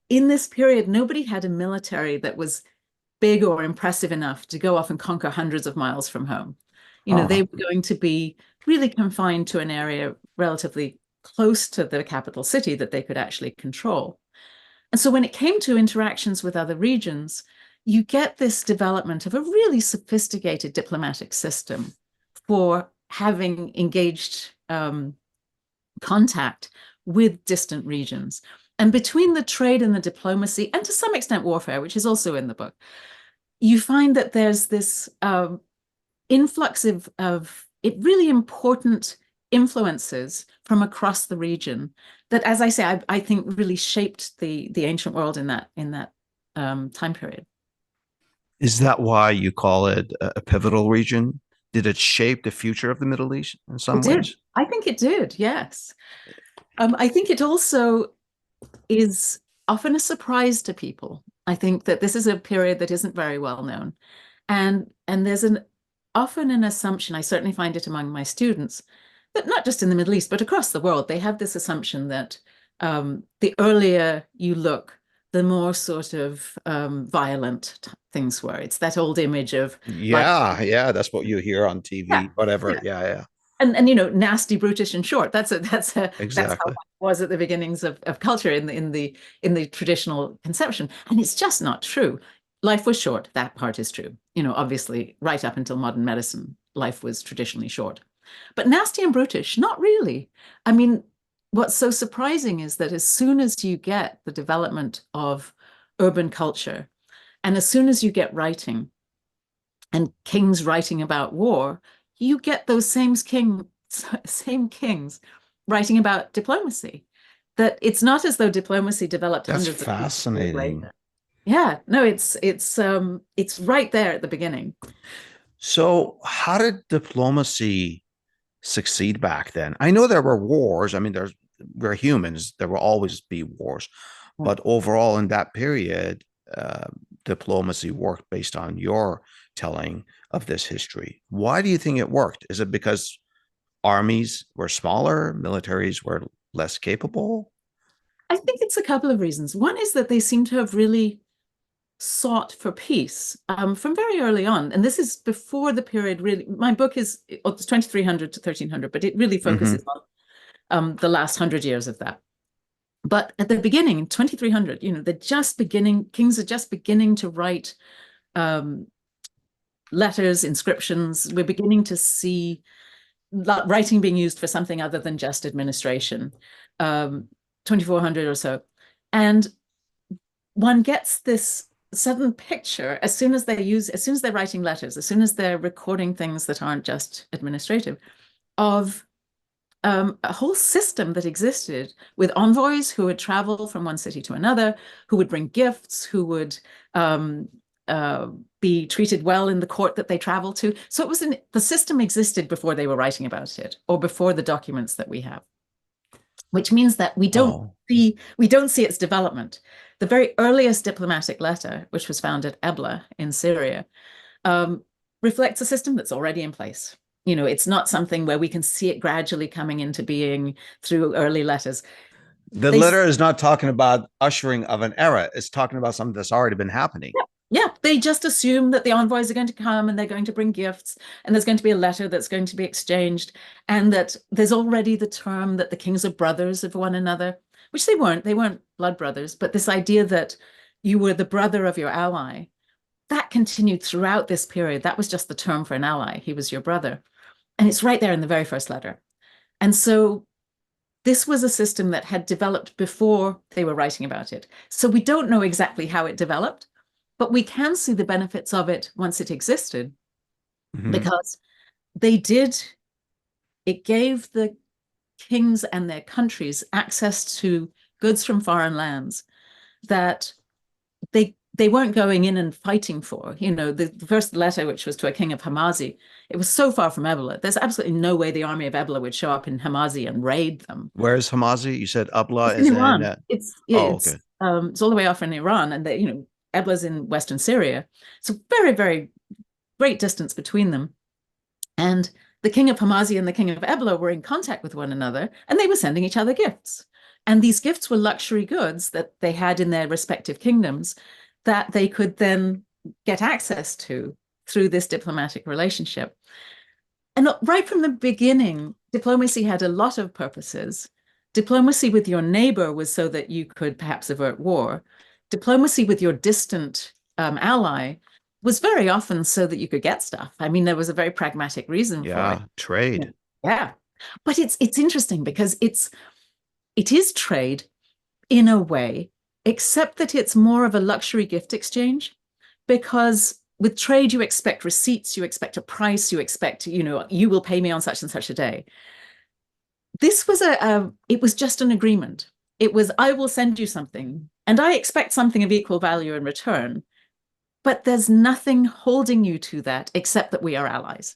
in this period, nobody had a military that was big or impressive enough to go off and conquer hundreds of miles from home. They Huh. were going to be really confined to an area relatively close to the capital city that they could actually control. And so when it came to interactions with other regions, you get this development of a really sophisticated diplomatic system for having engaged contact with distant regions. And between the trade and the diplomacy, and to some extent warfare, which is also in the book, you find that there's this influx of it really important influences from across the region that, as I say, I think really shaped the ancient world in that time period. Is that why you call it a pivotal region? Did it shape the future of the Middle East in It some did. ways? I think it did. Yes. I think it also is often a surprise to people. I think that this is a period that isn't very well known, and there's an often an assumption. I certainly find it among my students that not just in the Middle East but across the world, they have this assumption that the earlier you look, the more sort of violent things were. It's that old image of like, Yeah, yeah, that's what you hear on yeah, TV, whatever. yeah, Yeah, yeah, and nasty, brutish, and short. That's how exactly. it was at the beginnings of culture in the traditional conception, and it's just not true. Life was short. That part is true. Obviously, right up until modern medicine, life was traditionally short. But nasty and brutish, not really. I mean, what's so surprising is that as soon as you get the development of urban culture, and as soon as you get writing and kings writing about war, you get those same kings writing about diplomacy. That it's not as though diplomacy developed That's hundreds of years fascinating. later. Yeah, no, it's right there at the beginning. So, how did diplomacy succeed back then? I know there were wars. I mean, we're humans. There will always be wars, but overall, in that period, uh, diplomacy worked based on your telling of this history. Why do you think it worked? Is it because armies were smaller, militaries were less capable? I think it's a couple of reasons. One is that they seem to have really sought for peace from very early on. And this is before the period really, my book it's 2300 to 1300, but it really focuses Hmm. on the last 100 years of that. But at the beginning, in 2300, kings are just beginning to write um, letters, inscriptions. We're beginning to see writing being used for something other than just administration, um, 2400 or so. And one gets this sudden picture as soon as they're writing letters, as soon as they're recording things that aren't just administrative, of a whole system that existed with envoys who would travel from one city to another, who would bring gifts, who would um, uh, be treated well in the court that they traveled to. So the system existed before they were writing about it, or before the documents that we have, which means that Oh, we don't see its development. The very earliest diplomatic letter, which was found at Ebla in Syria, um, reflects a system that's already in place. It's not something where we can see it gradually coming into being through early letters. the They, letter is not talking about ushering of an era. It's talking about something that's already been happening. yeah, yeah, they just assume that the envoys are going to come and they're going to bring gifts, and there's going to be a letter that's going to be exchanged, and that there's already the term that the kings are brothers of one another, which they weren't. They weren't blood brothers, but this idea that you were the brother of your ally, that continued throughout this period. That was just the term for an ally. He was your brother. And it's right there in the very first letter. And so this was a system that had developed before they were writing about it. So we don't know exactly how it developed, but we can see the benefits of it once it existed, Hmm. because they did, it gave the kings and their countries access to goods from foreign lands that they weren't going in and fighting for. The first letter, which was to a king of Hamazi, it was so far from Ebla. There's absolutely no way the army of Ebla would show up in Hamazi and raid them. Where's Hamazi? You said Abla It's in is in. Iran. It's Oh, okay. it's all the way off in Iran, and Ebla's in Western Syria. So very, very great distance between them. And the king of Hamazi and the king of Ebla were in contact with one another, and they were sending each other gifts. And these gifts were luxury goods that they had in their respective kingdoms that they could then get access to through this diplomatic relationship. And right from the beginning, diplomacy had a lot of purposes. Diplomacy with your neighbor was so that you could perhaps avert war. Diplomacy with your distant ally was very often so that you could get stuff. I mean, there was a very pragmatic reason for it. Yeah, trade. Yeah. But it's interesting because it is trade in a way, except that it's more of a luxury gift exchange, because with trade, you expect receipts, you expect a price, you expect, you will pay me on such and such a day. This was it was just an agreement. It was, I will send you something and I expect something of equal value in return, but there's nothing holding you to that except that we are allies.